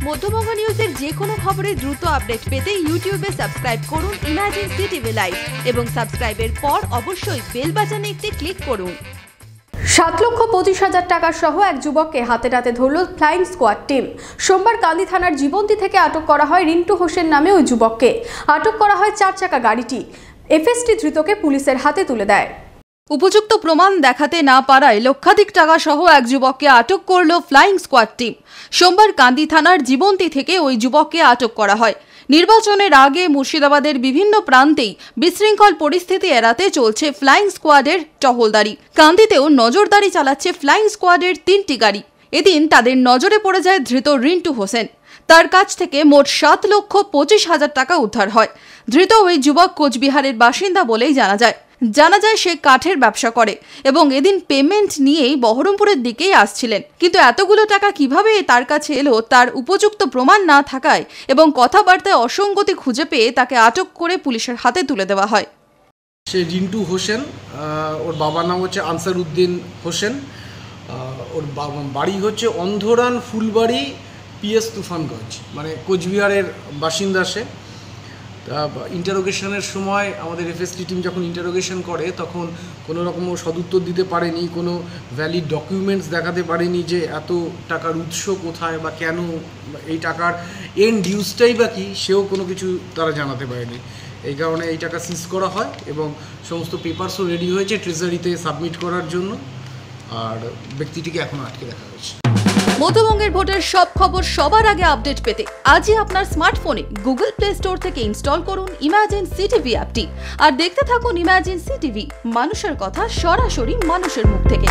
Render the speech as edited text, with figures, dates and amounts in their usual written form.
মধ্যবঙ্গ নিউজের যে কোনো খবরের দ্রুত আপডেট পেতে ইউটিউবে সাবস্ক্রাইব করুন ইমার্জেন্সি টিভি লাইভ এবং সাবস্ক্রাইবের পর অবশ্যই বেল বাটনে একটি ক্লিক করুন। 7,25,000 টাকা সহ এক যুবককে হাতে নাতে ধরল ফ্লাইং স্কোয়াড টিম। সোমবার কান্দি থানার জীবন্তী থেকে আটক করা হয় রিন্টু হোসেন নামে ওই যুবককে। আটক করা হয় 4 চাকা গাড়িটি। এফএসটি ধৃতকে পুলিশের হাতে তুলে দেয়। উপযুক্ত প্রমাণ দেখাতে না পারায় লক্ষাধিক টাকা সহ এক যুবককে আটক করল ফ্লাইং স্কোয়াড টিম। সোমবার কান্দি থানার জীবন্তী থেকে ওই যুবককে আটক করা হয়। নির্বাচনের আগে মুর্শিদাবাদের বিভিন্ন প্রান্তেই বিশৃঙ্খল পরিস্থিতি এড়াতে চলছে ফ্লাইং স্কোয়াডের টহলদারি। কান্দিতেও নজরদারি চালাচ্ছে ফ্লাইং স্কোয়াডের 3টি গাড়ি। এদিন তাদের নজরে পড়ে যায় ধৃত রিন্টু হোসেন। তার কাছ থেকে মোট 7,25,000 টাকা উদ্ধার হয়। ধৃত ওই যুবক কোচবিহারের বাসিন্দা বলেই জানা যায় সে কাঠের ব্যবসা করে এবং এদিন পেমেন্ট নিয়েই বহরমপুরের দিকেই আসছিলেন। কিন্তু এতগুলো টাকা কিভাবে তার কাছে এলো তার উপযুক্ত প্রমাণ না থাকায় এবং কথাবার্তায় অসঙ্গতি খুঁজে পেয়ে তাকে আটক করে পুলিশের হাতে তুলে দেওয়া হয়। সে রিন্টু হোসেন, ওর বাবার নাম হচ্ছে আনসারউদ্দিন হোসেন। ওর বাড়ি হচ্ছে অন্ধরান ফুলবাড়ি PS তুফানগঞ্জ, মানে কোচবিহারের বাসিন্দা সে। ইন্টারোগেশনের সময় আমাদের এফএসটি টিম যখন ইন্টারোগেশন করে তখন কোনো রকম সদুত্তর দিতে পারেনি, কোনো ভ্যালিড ডকুমেন্টস দেখাতে পারেনি যে এত টাকার উৎস কোথায় বা কেন, এই টাকার এন্ড ইউজটাই বা কী সেও কোনো কিছু তারা জানাতে পারেনি। এই কারণে এই টাকা সিজ করা হয় এবং সমস্ত পেপারসও রেডি হয়েছে ট্রেজারিতে সাবমিট করার জন্য, আর ব্যক্তিটিকে এখনও আটকে রাখা হয়েছে। মধ্যবঙ্গের ভোটের সব খবর সবার আগে আপডেট পেতে আজই আপনার স্মার্টফোনে গুগল প্লে স্টোর থেকে ইনস্টল করুন ইমার্জেন্সি টিভি অ্যাপটি আর দেখতে থাকুন ইমার্জেন্সি টিভি, মানুষের কথা সরাসরি মানুষের মুখ থেকে।